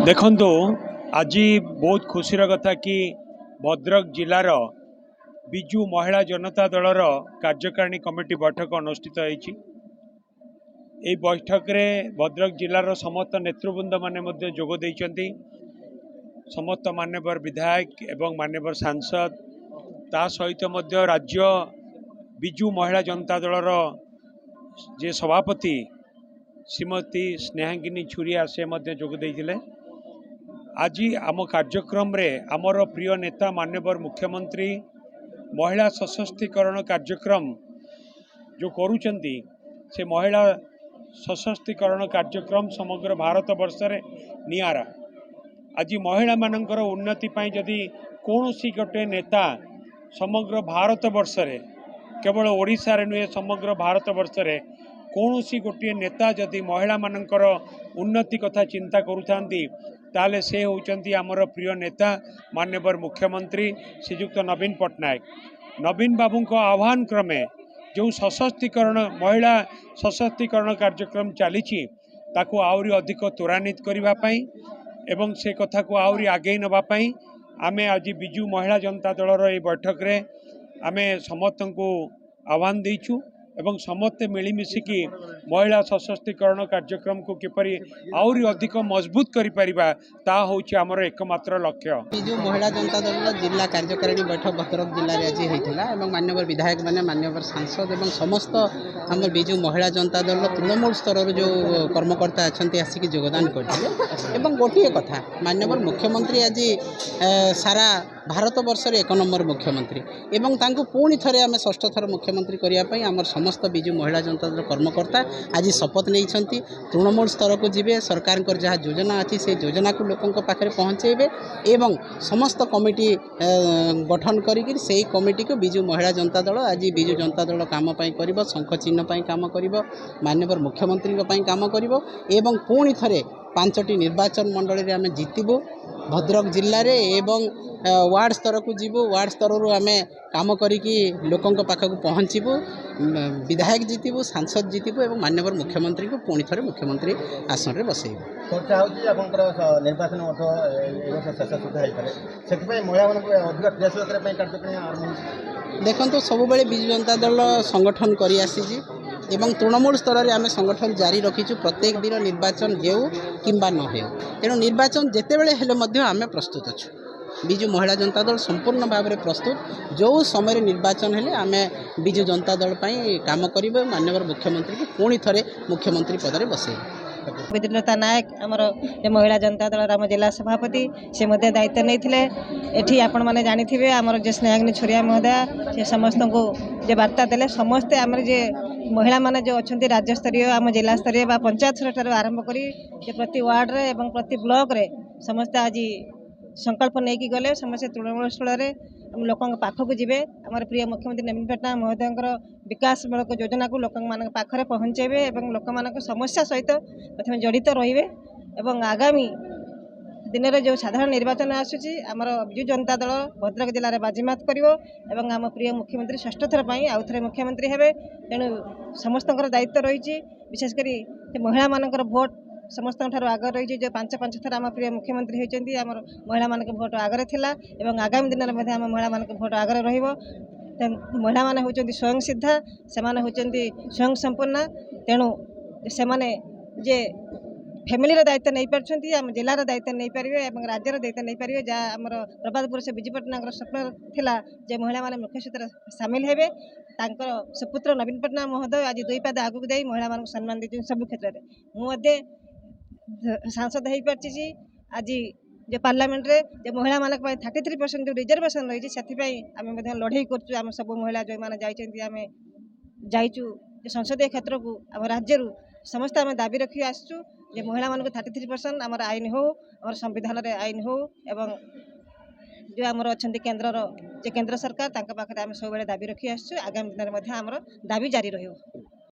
देखु आज बहुत खुशीर कथा कि भद्रक जिलार विजु महिला जनता दलर कार्यकारिणी कमिटी बैठक अनुष्ठित होती। बैठक में भद्रक जिलार समस्त नेतृवृंद माने जोग देइछन्ति। समस्त मान्यवर विधायक एवं मान्यवर सांसद ता सहित राज्य विजु महिला जनता दलर जे सभापति श्रीमती स्नेहांगिनी छुरिया से जोग देइथिले। आज आम कार्यक्रम रे आमर प्रिय नेता मान्यवर मुख्यमंत्री महिला सशक्तिकरण कार्यक्रम जो करुचंती से महिला सशक्तिकरण कार्यक्रम समग्र भारत वर्ष रे नियारा। आज महिला मानकर उन्नति पाई जदि कौनसी गोटे नेता समग्र भारत वर्ष रे केवल ओडिशा रे नुहे समग्र भारत वर्ष रे कौनसी गोटे नेता जदि महिला मानकर उन्नति कथा चिंता करुथांती ताले से होउचंती आमर प्रिय नेता मान्यवर मुख्यमंत्री श्रीयुक्त नवीन पट्टनायक। नवीन बाबू को आह्वान क्रमे जो सशक्तिकरण महिला सशक्तिकरण कार्यक्रम चली ताकू आउरी अधिक त्वरान्वित करबा पई एवं से कथा को आउरी आगे नबा पई आमे आज विजु महिला जनता दलर ए बैठक रे आमे समस्त को आह्वान देइछु एवं समस्ते मिलमिशिकी महिला सशक्तिकरण कार्यक्रम को किपरि आउरी अधिक मजबूत करि परिबा ता होछि हमर एकमात्र लक्ष्य। विजु महिला जनता दल जिला कार्यकारिणी बैठक भद्रक जिले में आज होता है। मान्यवर विधायक मैंने मान्यवर सांसद एवं समस्त आम विजु महिला जनता दल तृणमूल स्तर जो कर्मकर्ता अच्छा आसिक योगदान करते। गोटे कथा मान्यवर मुख्यमंत्री आज सारा भारत वर्ष एक नंबर मुख्यमंत्री एवं तांको पुणी थे आम षष्ठ थर मुख्यमंत्री करने आम समस्त विजु महिला जनता दल कर्मकर्ता आज शपथ नहीं तृणमूल स्तर को जीवे सरकार जहाँ योजना अच्छी से योजना को लोकों पाखे पहुँचेबे एवं समस्त कमिटी गठन करी से कमिटी को विजु महिला जनता दल आज विजु जनता दल काम कर शंख चिन्ह काम कर मान्यवर मुख्यमंत्री काम कर एवं पुणी थे 5टी निर्वाचन मंडल में आम जीतबू भद्रक जिले में वार्ड स्तर को जीवु वार्ड स्तर आम काम करी लोकों पाखक पहुँचबू विधायक जीतबू सांसद जीतबू एवं मान्यवर मुख्यमंत्री को पुणी थे मुख्यमंत्री आसन में बसैबू। चर्चा निर्वाचन देखो सब विजु जनता दल संगठन कर एवं तृणमूल स्तर में आम संगठन जारी रखीचु प्रत्येक दिन निर्वाचन हो किंबा न हो तेणु निर्वाचन जितेबले आम प्रस्तुत अच्छु। विजु महिला जनता दल संपूर्ण भाव में प्रस्तुत जो समय निर्वाचन हेले आम विजु जनता दल काम करेंगे मान्यवर मुख्यमंत्री को पुणी थे मुख्यमंत्री पद में बसे। विद्युलता नायक आमर महिला जनता दल आम जिला सभापति से दायित्व नहीं आपण मैंने जानी आमर जो स्नेहांगिनी छुरिया महोदया से समस्त को जो वार्ता देले समस्ते आमर जे महिला माने जो अच्छा राज्य स्तरीय आम जिला स्तरीय पंचायत स्तर आरंभ करी प्रति वार्ड रे एवं प्रति ब्लॉक रे समस्ते आज संकल्प नहीं गले समस्त तृणमूल स्थल में लोकों पाखक जीवे आमर प्रिय मुख्यमंत्री नवीन पट्टनायक महोदय विकास मूलक योजना को लोक पाखे पहुँचेबे एवं लोक समस्या सहित प्रथम जड़ित रहिबे एवं आगामी दिन में जो साधारण निर्वाचन आसूची आमर विजु जनता दल भद्रक जिले में बाजीमात करिवो एवं आम प्रिय मुख्यमंत्री षष्ठ थर आउ थे मुख्यमंत्री हेबे तेणु समस्त दायित्व रही विशेषकर महिला मानकर भोट समस्त आगे रही जो 5 थर आम प्रिय मुख्यमंत्री होती आम महिला मान भोट आगे थिला एवं आगामी दिन में आम महिला मान भोट आगे रहिबो। महिला माने होचंती स्वयं सिद्धा से होचंती स्वयं संपूर्ण तेणु से जे फैमिली दायित्व नहीं पार्टी आम जिलार दायित्व नहीं पारे और राज्यर दायित्व नहीं पारे जहाँ आमर प्रभात पुरुष विजु पट्टनायक स्वप्न थिला जे महिला माने मुख्य सूत्र सामिल हेबे सुपुत्र नवीन पट्टनायक महोदय आज 2 पाद आगू दे महिला मान सम्मान दी सब क्षेत्र में मुझे सांसद हो पार्टी आज जो पार्लियामेंट रे जो महिला मान 33% जो रिजर्वेशन रही है आम लड़े कर सब महिला जो मैंने आम जाइचु संसदीय क्षेत्र को आम राज्य समस्त आम दाबी रखी आसचु जे महिला मान 33% आमर आईन हो आम संविधान रे आईन हो एवं जो आमर अच्छा केन्द्र सरकार पाखे आम सब दाबी रखी आसचु आगामी दिन में आमर दाबी जारी रहिबो।